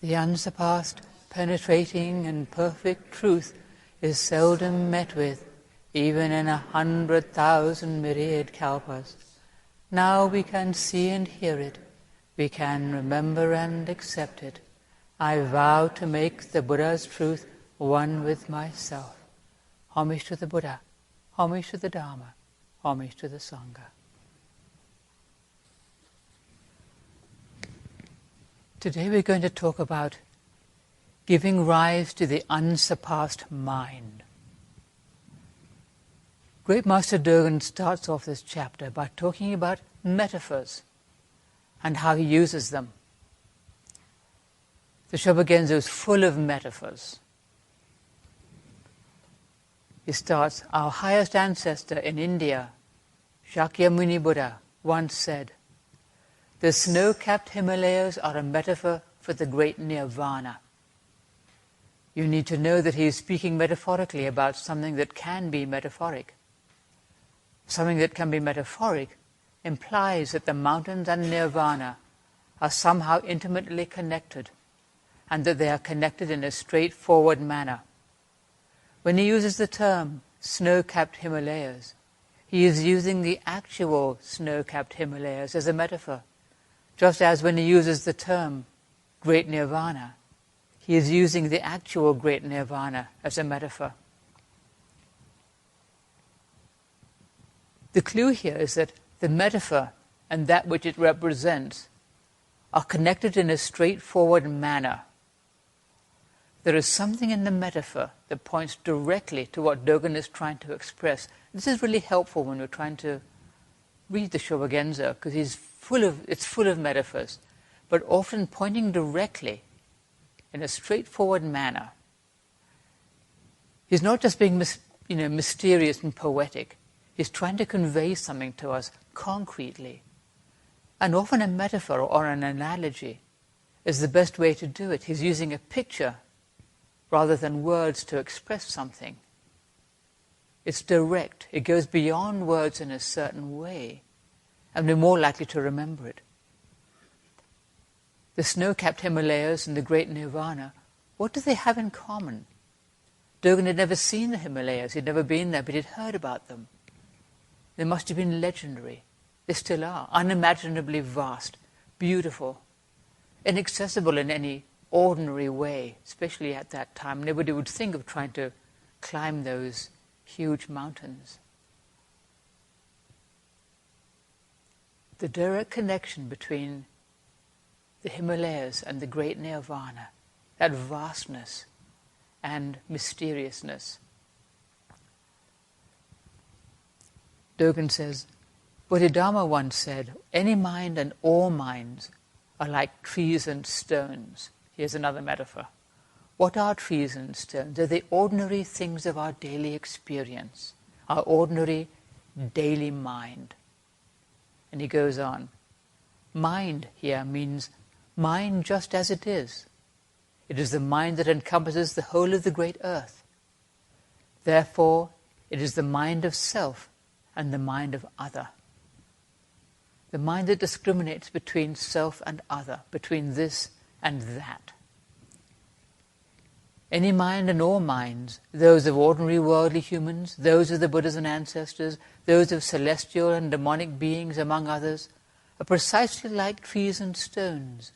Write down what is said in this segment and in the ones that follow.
The unsurpassed, penetrating and perfect truth is seldom met with, even in 100,000 myriad kalpas. Now we can see and hear it. We can remember and accept it. I vow to make the Buddha's truth one with myself. Homage to the Buddha, homage to the Dharma, homage to the Sangha. Today we're going to talk about giving rise to the unsurpassed mind. Great Master Dogen starts off this chapter by talking about metaphors and how he uses them. The Shobogenzo is full of metaphors. He starts, our highest ancestor in India, Shakyamuni Buddha, once said, the snow-capped Himalayas are a metaphor for the great nirvana. You need to know that he is speaking metaphorically about something that can be metaphoric. Something that can be metaphoric implies that the mountains and nirvana are somehow intimately connected, and that they are connected in a straightforward manner. When he uses the term snow-capped Himalayas, he is using the actual snow-capped Himalayas as a metaphor, just as when he uses the term great nirvana, he is using the actual great nirvana as a metaphor. The clue here is that the metaphor and that which it represents are connected in a straightforward manner. There is something in the metaphor that points directly to what Dogen is trying to express. This is really helpful when we're trying to read the Shobogenzo, because it's full of metaphors, but often pointing directly in a straightforward manner. He's not just being mysterious and poetic. He's trying to convey something to us concretely. And often a metaphor or an analogy is the best way to do it. He's using a picture rather than words to express something. It's direct. It goes beyond words in a certain way, and we're more likely to remember it. The snow-capped Himalayas and the great nirvana, what do they have in common? Dogen had never seen the Himalayas. He'd never been there, but he'd heard about them. They must have been legendary. They still are, unimaginably vast, beautiful, inaccessible in any ordinary way, especially at that time. Nobody would think of trying to climb those huge mountains. The direct connection between the Himalayas and the great nirvana, that vastness and mysteriousness. Dogen says, Bodhidharma once said, any mind and all minds are like trees and stones. Here's another metaphor. What are trees and stones? They're the ordinary things of our daily experience, our ordinary daily mind. And he goes on. Mind here means mind just as it is. It is the mind that encompasses the whole of the great earth. Therefore, it is the mind of self and the mind of other. The mind that discriminates between self and other, between this and that. Any mind and all minds, those of ordinary worldly humans, those of the Buddhas and ancestors, those of celestial and demonic beings, among others, are precisely like trees and stones,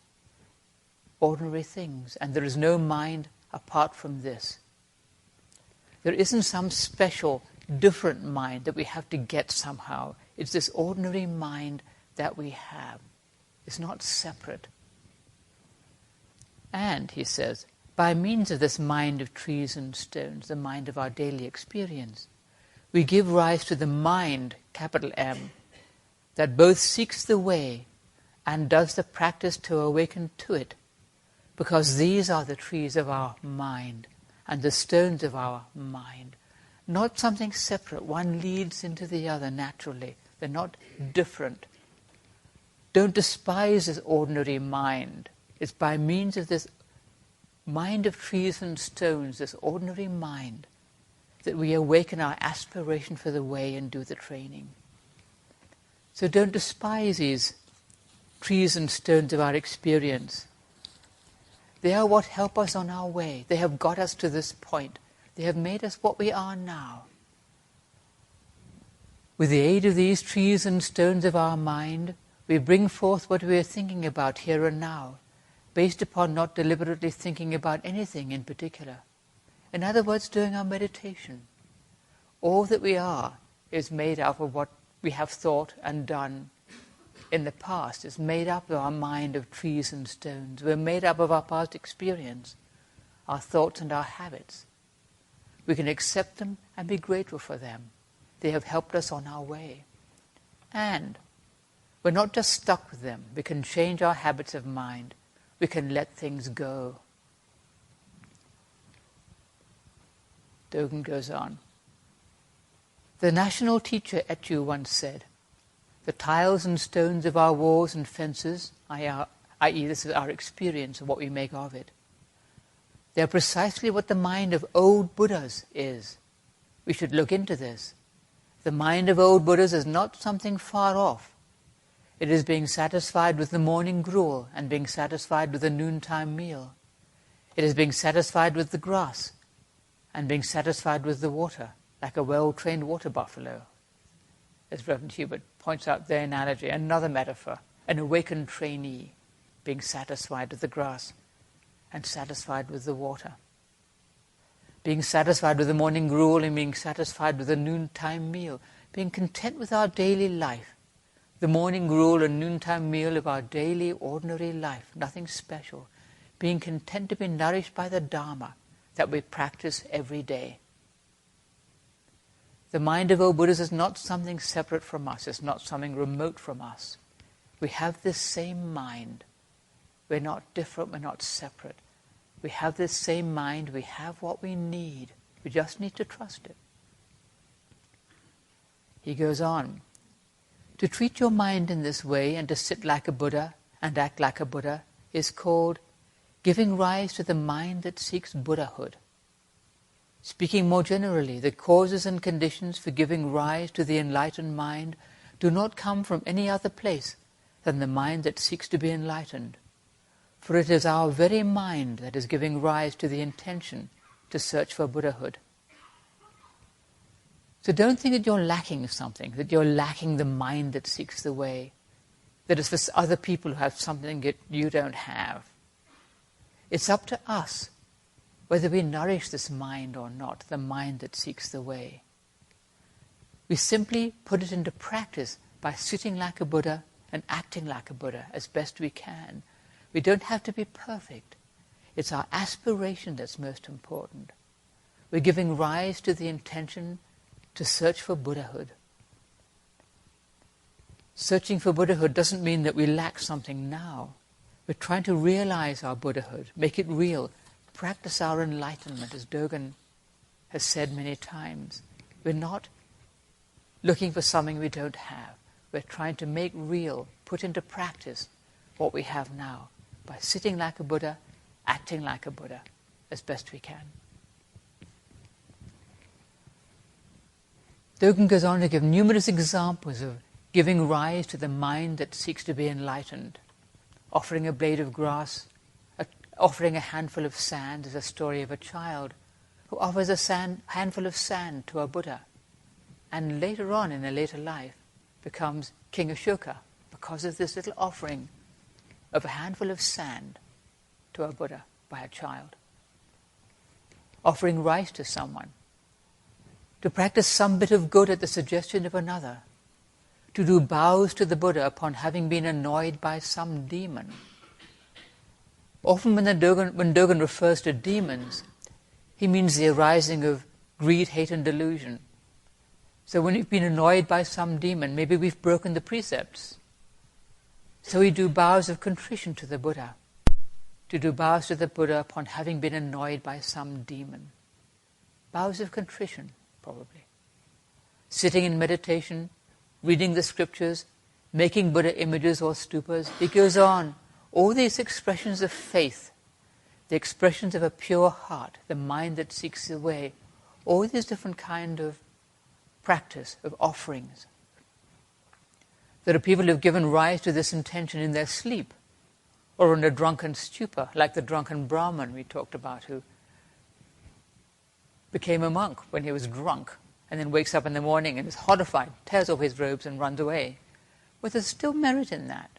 ordinary things, and there is no mind apart from this. There isn't some special, different mind that we have to get somehow. It's this ordinary mind that we have. It's not separate. And, he says, by means of this mind of trees and stones, the mind of our daily experience, we give rise to the mind, capital M, that both seeks the way and does the practice to awaken to it, because these are the trees of our mind and the stones of our mind. Not something separate. One leads into the other naturally. They're not different. Don't despise this ordinary mind. It's by means of this mind of trees and stones, this ordinary mind, that we awaken our aspiration for the way and do the training. So don't despise these trees and stones of our experience. They are what help us on our way. They have got us to this point. They have made us what we are now. With the aid of these trees and stones of our mind, we bring forth what we are thinking about here and now, based upon not deliberately thinking about anything in particular. In other words, doing our meditation. All that we are is made up of what we have thought and done in the past. It's made up of our mind of trees and stones. We're made up of our past experience, our thoughts and our habits. We can accept them and be grateful for them. They have helped us on our way. And we're not just stuck with them. We can change our habits of mind. We can let things go. Dogen goes on. The national teacher Etchu once said, "The tiles and stones of our walls and fences, i.e. this is our experience of what we make of it, they are precisely what the mind of old Buddhas is. We should look into this. The mind of old Buddhas is not something far off. It is being satisfied with the morning gruel and being satisfied with the noontime meal. It is being satisfied with the grass and being satisfied with the water, like a well-trained water buffalo." As Reverend Hubert points out their analogy, another metaphor, an awakened trainee being satisfied with the grass and satisfied with the water. Being satisfied with the morning gruel and being satisfied with the noontime meal. Being content with our daily life. The morning gruel and noontime meal of our daily, ordinary life. Nothing special. Being content to be nourished by the Dharma that we practice every day. The mind of old Buddhas is not something separate from us. It's not something remote from us. We have this same mind. We're not different. We're not separate. We have this same mind. We have what we need. We just need to trust it. He goes on. To treat your mind in this way and to sit like a Buddha and act like a Buddha is called giving rise to the mind that seeks Buddhahood. Speaking more generally, the causes and conditions for giving rise to the enlightened mind do not come from any other place than the mind that seeks to be enlightened. For it is our very mind that is giving rise to the intention to search for Buddhahood. So don't think that you're lacking something, that you're lacking the mind that seeks the way, that it's for other people who have something that you don't have. It's up to us whether we nourish this mind or not, the mind that seeks the way. We simply put it into practice by sitting like a Buddha and acting like a Buddha as best we can. We don't have to be perfect. It's our aspiration that's most important. We're giving rise to the intention to search for Buddhahood. Searching for Buddhahood doesn't mean that we lack something now. We're trying to realize our Buddhahood, make it real, practice our enlightenment, as Dogen has said many times. We're not looking for something we don't have. We're trying to make real, put into practice what we have now by sitting like a Buddha, acting like a Buddha as best we can. Dogen goes on to give numerous examples of giving rise to the mind that seeks to be enlightened. Offering a blade of grass, offering a handful of sand is a story of a child who offers a handful of sand to a Buddha, and later on in a later life becomes King Ashoka because of this little offering of a handful of sand to a Buddha by a child. Offering rice to someone, to practice some bit of good at the suggestion of another, to do bows to the Buddha upon having been annoyed by some demon. Often when Dogen refers to demons, he means the arising of greed, hate and delusion. So when we've been annoyed by some demon, maybe we've broken the precepts. So we do bows of contrition to the Buddha, to do bows to the Buddha upon having been annoyed by some demon. Bows of contrition, probably. Sitting in meditation, reading the scriptures, making Buddha images or stupas. He goes on. All these expressions of faith, the expressions of a pure heart, the mind that seeks the way, all these different kind of practice, of offerings. There are people who have given rise to this intention in their sleep, or in a drunken stupor, like the drunken Brahmin we talked about, who became a monk when he was drunk, and then wakes up in the morning and is horrified, tears off his robes and runs away. But there's still merit in that.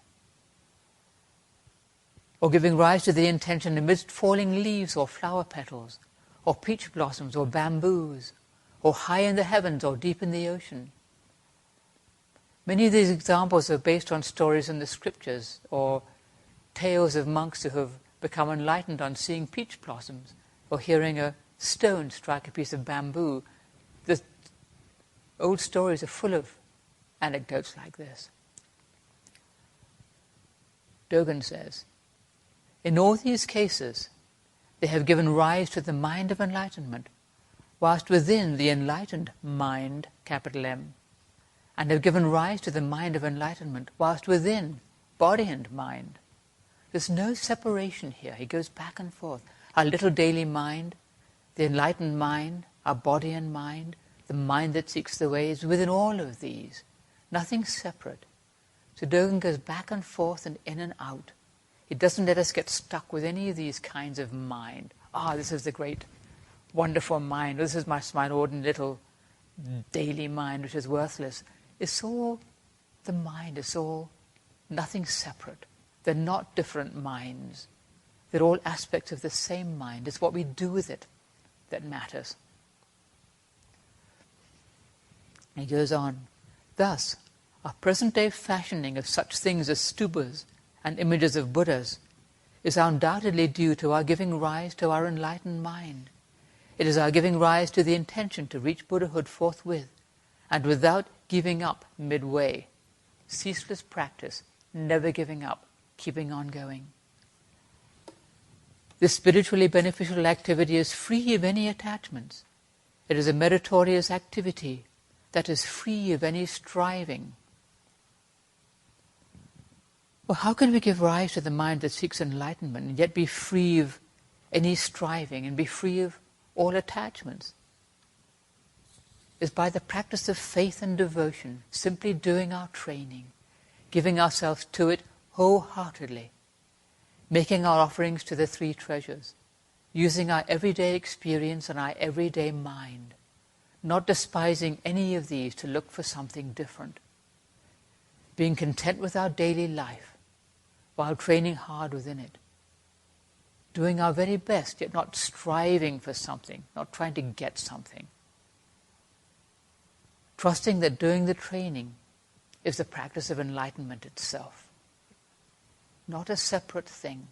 Or giving rise to the intention amidst falling leaves or flower petals, or peach blossoms or bamboos, or high in the heavens or deep in the ocean. Many of these examples are based on stories in the scriptures or tales of monks who have become enlightened on seeing peach blossoms or hearing a stone strike a piece of bamboo. The old stories are full of anecdotes like this. Dogen says, in all these cases, they have given rise to the mind of enlightenment, whilst within the enlightened mind, capital M, and have given rise to the mind of enlightenment, whilst within body and mind. There's no separation here. He goes back and forth. Our little daily mind, the enlightened mind, our body and mind, the mind that seeks the way is within all of these. Nothing separate. So Dogen goes back and forth and in and out. It doesn't let us get stuck with any of these kinds of mind. This is the great, wonderful mind. This is my ordinary little daily mind, which is worthless. It's all the mind. It's all nothing separate. They're not different minds. They're all aspects of the same mind. It's what we do with it that matters. He goes on, thus, our present-day fashioning of such things as stupas and images of Buddhas is undoubtedly due to our giving rise to our enlightened mind. It is our giving rise to the intention to reach Buddhahood forthwith and without giving up midway. Ceaseless practice, never giving up, keeping on going. This spiritually beneficial activity is free of any attachments. It is a meritorious activity that is free of any striving. Well, how can we give rise to the mind that seeks enlightenment and yet be free of any striving and be free of all attachments? It's by the practice of faith and devotion, simply doing our training, giving ourselves to it wholeheartedly, making our offerings to the three treasures, using our everyday experience and our everyday mind, not despising any of these to look for something different, being content with our daily life, while training hard within it, doing our very best, yet not striving for something, not trying to get something, trusting that doing the training is the practice of enlightenment itself, not a separate thing.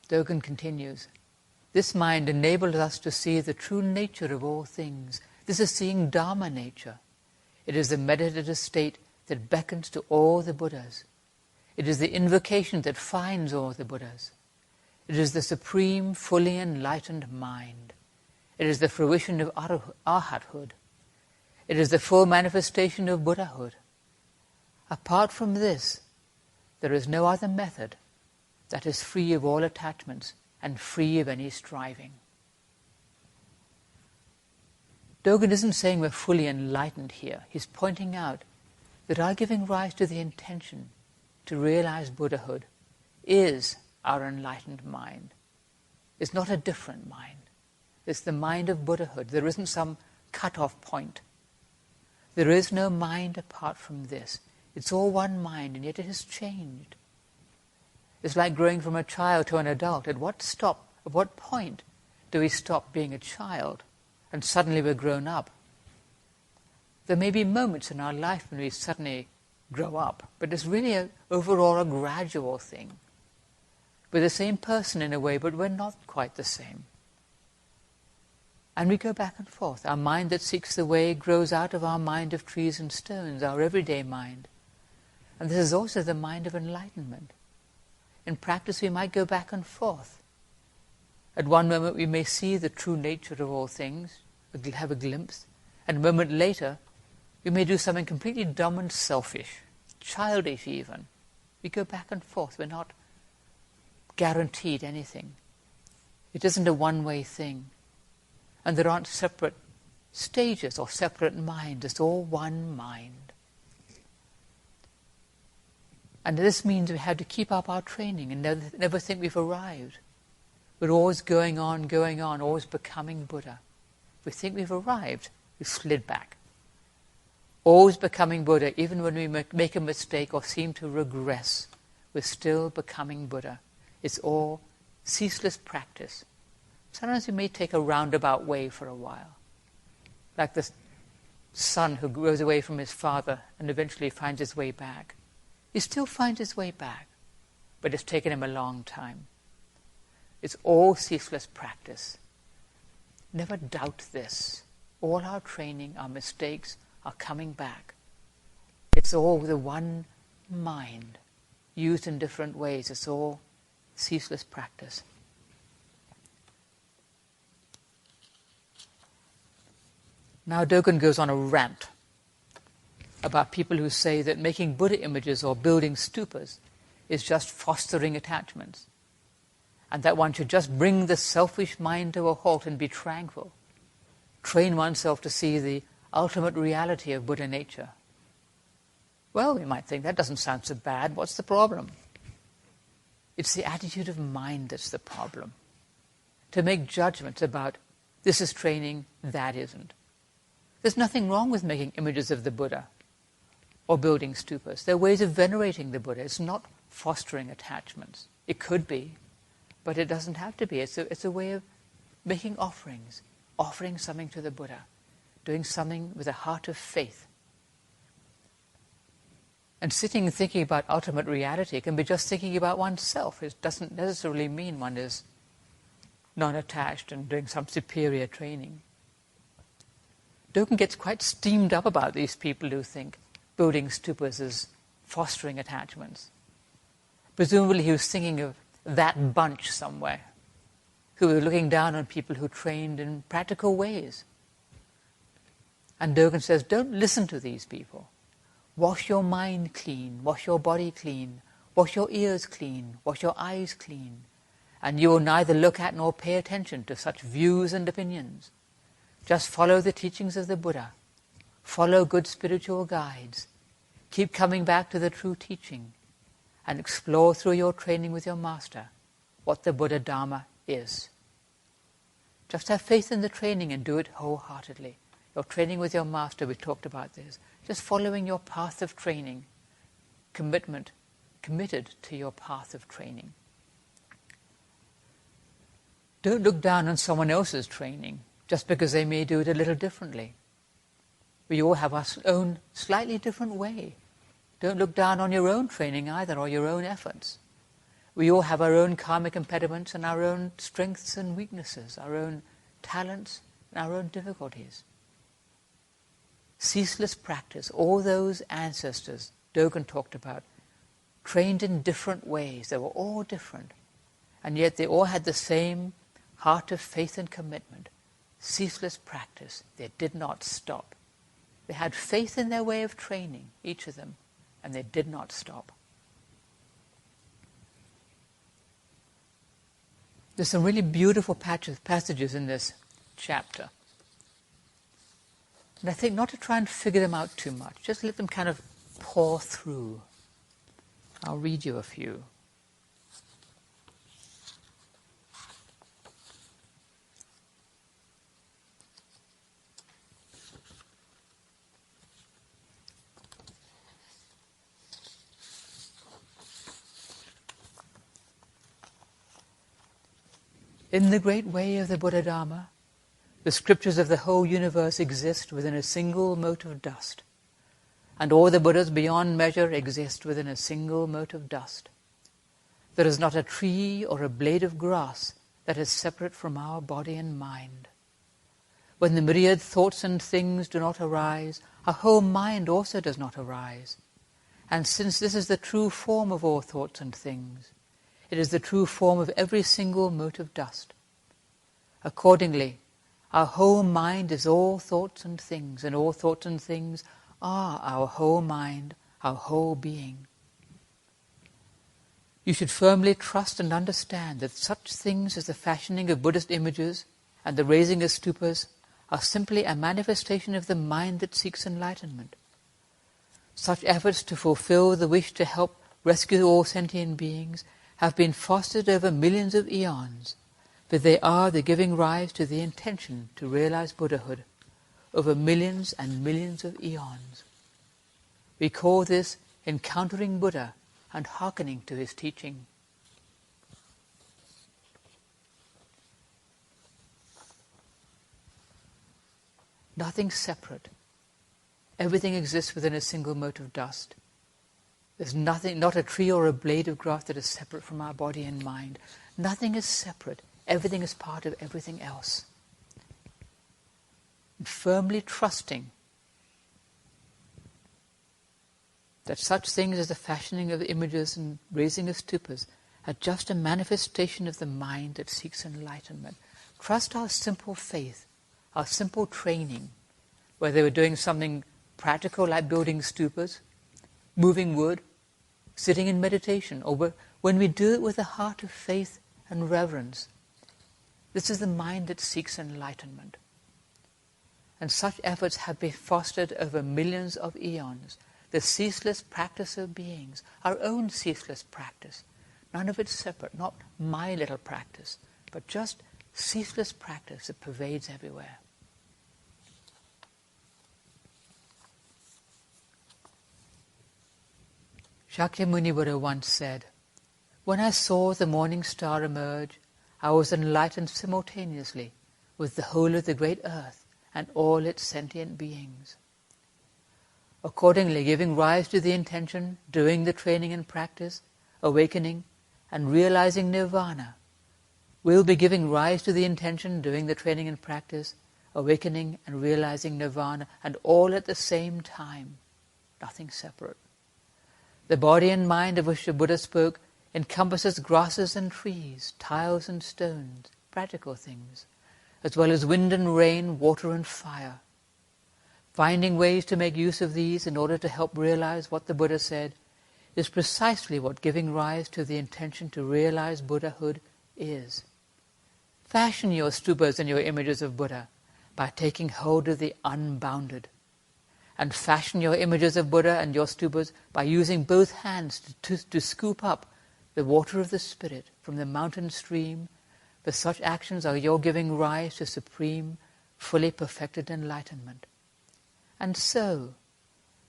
Dogen continues, this mind enables us to see the true nature of all things. This is seeing Dharma nature. It is the meditative state that beckons to all the Buddhas. It is the invocation that finds all the Buddhas. It is the supreme, fully enlightened mind. It is the fruition of arhathood. It is the full manifestation of Buddhahood. Apart from this, there is no other method that is free of all attachments and free of any striving. Dogen isn't saying we're fully enlightened here. He's pointing out that our giving rise to the intention to realize Buddhahood is our enlightened mind. It's not a different mind. It's the mind of Buddhahood. There isn't some cut-off point. There is no mind apart from this. It's all one mind, and yet it has changed. It's like growing from a child to an adult. At what point do we stop being a child and suddenly we're grown up? There may be moments in our life when we suddenly grow up, but it's really overall a gradual thing. We're the same person in a way, but we're not quite the same. And we go back and forth. Our mind that seeks the way grows out of our mind of trees and stones, our everyday mind. And this is also the mind of enlightenment. In practice we might go back and forth. At one moment we may see the true nature of all things, have a glimpse, and a moment later we may do something completely dumb and selfish, childish even. We go back and forth. We're not guaranteed anything. It isn't a one-way thing. And there aren't separate stages or separate minds. It's all one mind. And this means we have to keep up our training and never think we've arrived. We're always going on, always becoming Buddha. If we think we've arrived, we've slid back. Always becoming Buddha, even when we make a mistake or seem to regress, we're still becoming Buddha. It's all ceaseless practice. Sometimes we may take a roundabout way for a while, like this son who goes away from his father and eventually finds his way back. He still finds his way back, but it's taken him a long time. It's all ceaseless practice. Never doubt this. All our training, our mistakes, are coming back. It's all the one mind, used in different ways. It's all ceaseless practice. Now Dogen goes on a rant about people who say that making Buddha images or building stupas is just fostering attachments, and that one should just bring the selfish mind to a halt and be tranquil, train oneself to see the ultimate reality of Buddha nature. Well, we might think that doesn't sound so bad. What's the problem? It's the attitude of mind that's the problem. To make judgments about this is training, that isn't. There's nothing wrong with making images of the Buddha or building stupas. They're ways of venerating the Buddha. It's not fostering attachments. It could be, but it doesn't have to be. It's a way of making offerings, offering something to the Buddha, doing something with a heart of faith. And sitting and thinking about ultimate reality can be just thinking about oneself. It doesn't necessarily mean one is non-attached and doing some superior training. Dogen gets quite steamed up about these people who think building stupas is fostering attachments. Presumably he was thinking of that bunch somewhere who were looking down on people who trained in practical ways. And Dogen says, don't listen to these people. Wash your mind clean, wash your body clean, wash your ears clean, wash your eyes clean, and you will neither look at nor pay attention to such views and opinions. Just follow the teachings of the Buddha. Follow good spiritual guides. Keep coming back to the true teaching and explore through your training with your master what the Buddha Dharma is. Just have faith in the training and do it wholeheartedly. Your training with your master, we talked about this. Just following your path of training. Committed to your path of training. Don't look down on someone else's training just because they may do it a little differently. We all have our own slightly different way. Don't look down on your own training either, or your own efforts. We all have our own karmic impediments and our own strengths and weaknesses, our own talents and our own difficulties. Ceaseless practice, all those ancestors Dogen talked about, trained in different ways. They were all different. And yet they all had the same heart of faith and commitment. Ceaseless practice. They did not stop. They had faith in their way of training, each of them, and they did not stop. There's some really beautiful passages in this chapter. And I think not to try and figure them out too much, just let them kind of pour through. I'll read you a few. In the great way of the Buddha Dharma, the scriptures of the whole universe exist within a single mote of dust, and all the Buddhas beyond measure exist within a single mote of dust. There is not a tree or a blade of grass that is separate from our body and mind. When the myriad thoughts and things do not arise, our whole mind also does not arise. And since this is the true form of all thoughts and things, it is the true form of every single mote of dust. Accordingly, our whole mind is all thoughts and things, and all thoughts and things are our whole mind, our whole being. You should firmly trust and understand that such things as the fashioning of Buddhist images and the raising of stupas are simply a manifestation of the mind that seeks enlightenment. Such efforts to fulfill the wish to help rescue all sentient beings, have been fostered over millions of eons, but they are the giving rise to the intention to realize Buddhahood over millions and millions of eons. We call this encountering Buddha and hearkening to his teaching. Nothing separate. Everything exists within a single mote of dust. There's nothing, not a tree or a blade of grass that is separate from our body and mind. Nothing is separate. Everything is part of everything else. And firmly trusting that such things as the fashioning of images and raising of stupas are just a manifestation of the mind that seeks enlightenment. Trust our simple faith, our simple training, whether we're doing something practical like building stupas, moving wood, sitting in meditation, or when we do it with a heart of faith and reverence. This is the mind that seeks enlightenment. And such efforts have been fostered over millions of eons. The ceaseless practice of beings, our own ceaseless practice. None of it separate, not my little practice, but just ceaseless practice that pervades everywhere. Shakyamuni Buddha once said, "When I saw the morning star emerge, I was enlightened simultaneously with the whole of the great earth and all its sentient beings." Accordingly, giving rise to the intention, doing the training and practice, awakening and realizing nirvana, we'll be giving rise to the intention, doing the training and practice, awakening and realizing nirvana, and all at the same time, nothing separate. The body and mind of which the Buddha spoke encompasses grasses and trees, tiles and stones, practical things, as well as wind and rain, water and fire. Finding ways to make use of these in order to help realize what the Buddha said is precisely what giving rise to the intention to realize Buddhahood is. Fashion your stupas and your images of Buddha by taking hold of the unbounded. And fashion your images of Buddha and your stupas by using both hands to scoop up the water of the Spirit from the mountain stream. For such actions are your giving rise to supreme, fully perfected enlightenment. And so,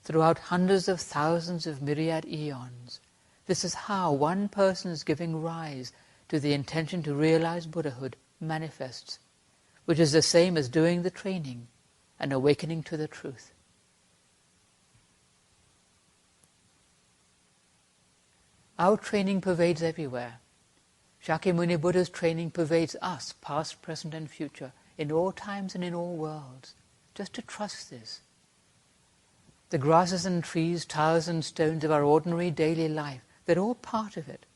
throughout hundreds of thousands of myriad eons, this is how one person's giving rise to the intention to realize Buddhahood manifests, which is the same as doing the training and awakening to the truth. Our training pervades everywhere. Shakyamuni Buddha's training pervades us, past, present and future, in all times and in all worlds. Just to trust this. The grasses and trees, tiles and stones of our ordinary daily life, they're all part of it.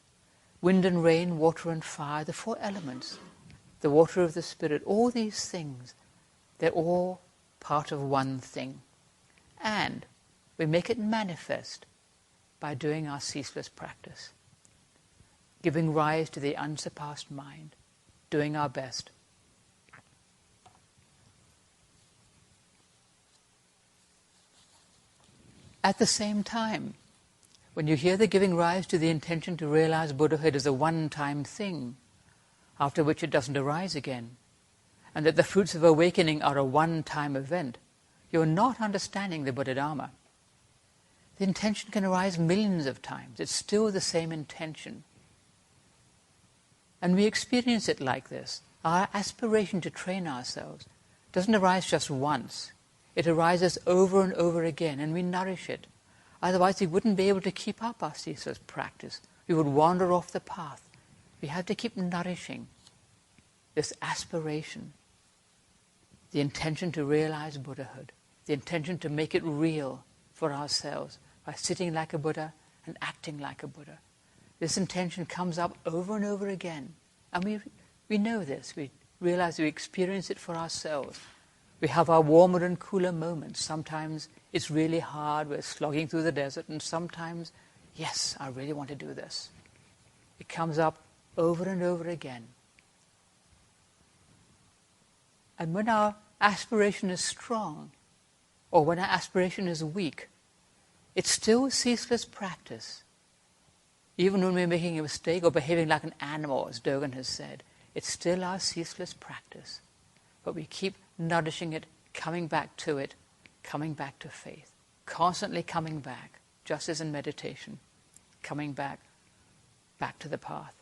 Wind and rain, water and fire, the four elements, the water of the Spirit, all these things, they're all part of one thing. And we make it manifest by doing our ceaseless practice, giving rise to the unsurpassed mind, doing our best. At the same time, when you hear the giving rise to the intention to realize Buddhahood as a one-time thing, after which it doesn't arise again, and that the fruits of awakening are a one-time event, you're not understanding the Buddha Dharma. The intention can arise millions of times. It's still the same intention. And we experience it like this. Our aspiration to train ourselves doesn't arise just once. It arises over and over again, and we nourish it. Otherwise, we wouldn't be able to keep up our ceaseless practice. We would wander off the path. We have to keep nourishing this aspiration, the intention to realize Buddhahood, the intention to make it real for ourselves by sitting like a Buddha and acting like a Buddha. This intention comes up over and over again. And we know this. We realize we experience it for ourselves. We have our warmer and cooler moments. Sometimes it's really hard. We're slogging through the desert. And sometimes, yes, I really want to do this. It comes up over and over again. And when our aspiration is strong, or when our aspiration is weak, it's still ceaseless practice. Even when we're making a mistake or behaving like an animal, as Dogen has said, it's still our ceaseless practice. But we keep nourishing it, coming back to it, coming back to faith, constantly coming back, just as in meditation, coming back to the path.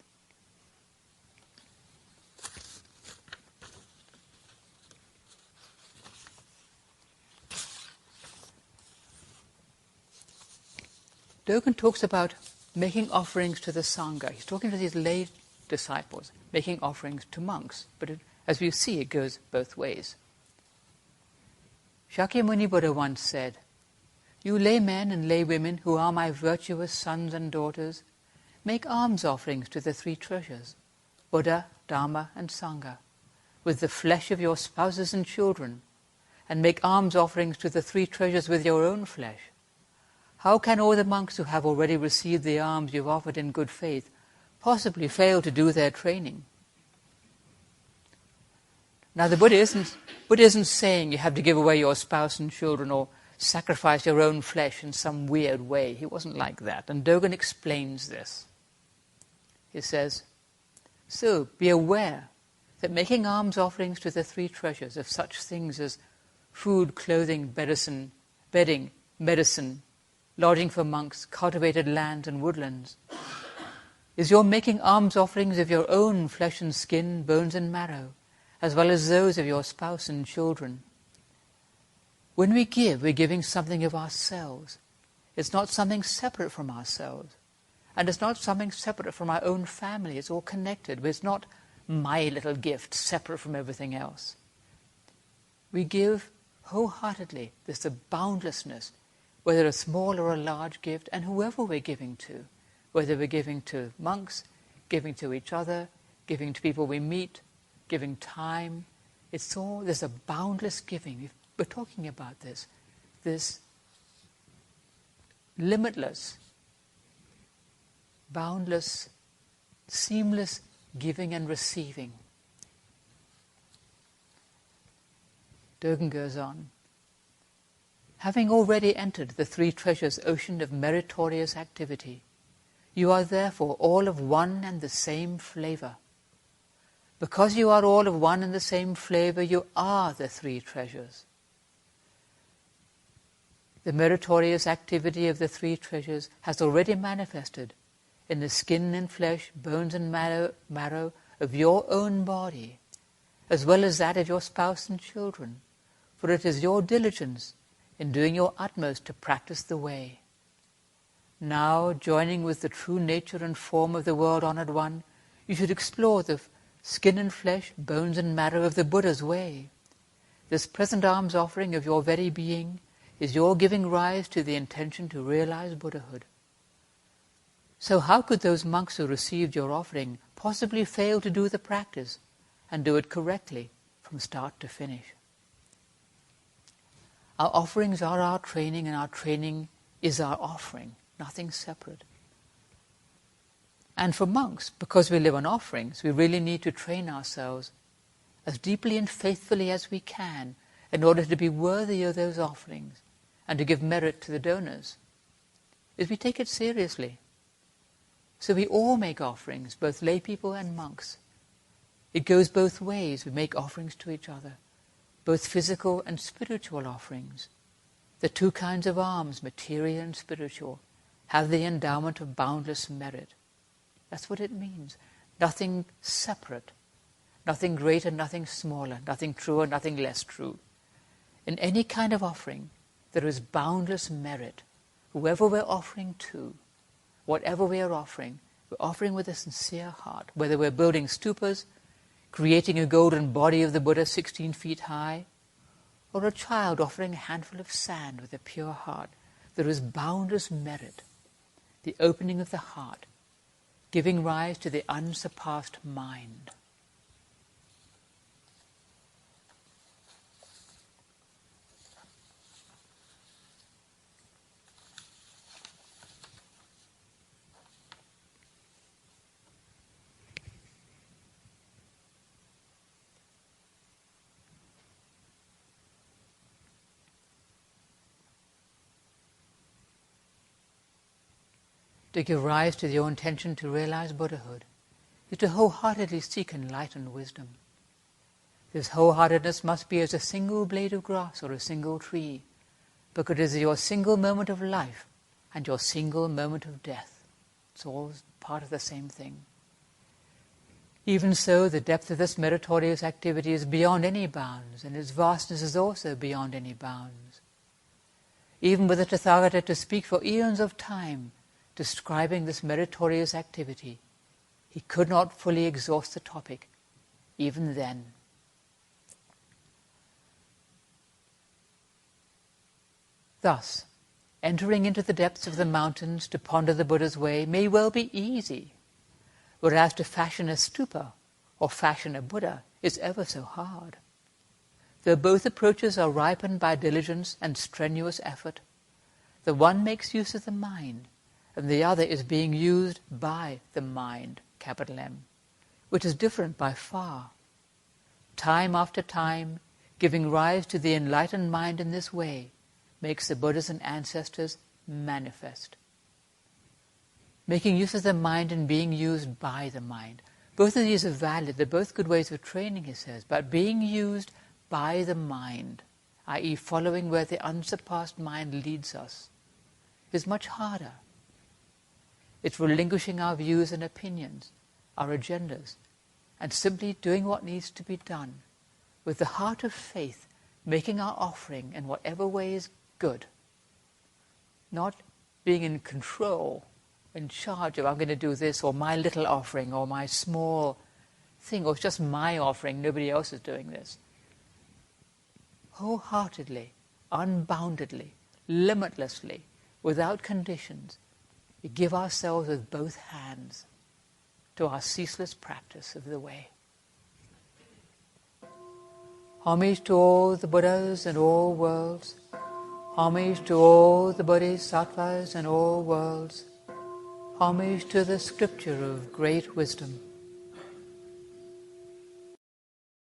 Dogen talks about making offerings to the Sangha. He's talking to these lay disciples, making offerings to monks. But as we see, it goes both ways. Shakyamuni Buddha once said, "You laymen and laywomen who are my virtuous sons and daughters, make alms offerings to the three treasures, Buddha, Dharma, and Sangha, with the flesh of your spouses and children, and make alms offerings to the three treasures with your own flesh. How can all the monks who have already received the alms you've offered in good faith possibly fail to do their training?" Now the Buddha isn't saying you have to give away your spouse and children or sacrifice your own flesh in some weird way. He wasn't like that. And Dogen explains this. He says, "So be aware that making alms offerings to the three treasures of such things as food, clothing, bedding, medicine, lodging for monks, cultivated lands and woodlands, is your making alms offerings of your own flesh and skin, bones and marrow, as well as those of your spouse and children. When we give, we're giving something of ourselves. It's not something separate from ourselves. And it's not something separate from our own family. It's all connected, but it's not my little gift separate from everything else. We give wholeheartedly. There's a boundlessness, whether a small or a large gift, and whoever we're giving to, whether we're giving to monks, giving to each other, giving to people we meet, giving time. There's a boundless giving. We're talking about this limitless, boundless, seamless giving and receiving. Dogen goes on, "Having already entered the three treasures ocean of meritorious activity, you are therefore all of one and the same flavor. Because you are all of one and the same flavor, you are the three treasures. The meritorious activity of the three treasures has already manifested in the skin and flesh, bones and marrow of your own body, as well as that of your spouse and children, for it is your diligence in doing your utmost to practice the way. Now, joining with the true nature and form of the world-honored one, you should explore the skin and flesh, bones and marrow of the Buddha's way. This present alms offering of your very being is your giving rise to the intention to realize Buddhahood. So how could those monks who received your offering possibly fail to do the practice and do it correctly from start to finish? Our offerings are our training, and our training is our offering, nothing separate. And for monks, because we live on offerings, we really need to train ourselves as deeply and faithfully as we can in order to be worthy of those offerings and to give merit to the donors, is we take it seriously. So we all make offerings, both lay people and monks. It goes both ways. We make offerings to each other, both physical and spiritual offerings. The two kinds of alms, material and spiritual, have the endowment of boundless merit. That's what it means. Nothing separate, nothing greater, nothing smaller, nothing truer, nothing less true. In any kind of offering, there is boundless merit. Whoever we're offering to, whatever we are offering, we're offering with a sincere heart. Whether we're building stupas, creating a golden body of the Buddha 16 feet high, or a child offering a handful of sand with a pure heart, there is boundless merit. The opening of the heart, giving rise to the unsurpassed mind. to give rise to your intention to realize Buddhahood is to wholeheartedly seek enlightened wisdom. This wholeheartedness must be as a single blade of grass or a single tree, because it is your single moment of life and your single moment of death. It's all part of the same thing. Even so, the depth of this meritorious activity is beyond any bounds, and its vastness is also beyond any bounds. Even were the Tathagata to speak for eons of time, describing this meritorious activity, he could not fully exhaust the topic, even then. Thus, entering into the depths of the mountains to ponder the Buddha's way may well be easy, whereas to fashion a stupa or fashion a Buddha is ever so hard. Though both approaches are ripened by diligence and strenuous effort, the one makes use of the mind, and the other is being used by the mind, capital M, which is different by far. Time after time, giving rise to the enlightened mind in this way makes the Buddhas and ancestors manifest. Making use of the mind and being used by the mind. Both of these are valid. They're both good ways of training, he says. But being used by the mind, i.e. following where the unsurpassed mind leads us, is much harder. It's relinquishing our views and opinions, our agendas, and simply doing what needs to be done, with the heart of faith, making our offering in whatever way is good. Not being in control, in charge of, I'm going to do this, or my little offering, or my small thing, or it's just my offering, nobody else is doing this. Wholeheartedly, unboundedly, limitlessly, without conditions, we give ourselves with both hands to our ceaseless practice of the way. Homage to all the Buddhas in all worlds. Homage to all the Bodhisattvas in all worlds. Homage to the scripture of great wisdom.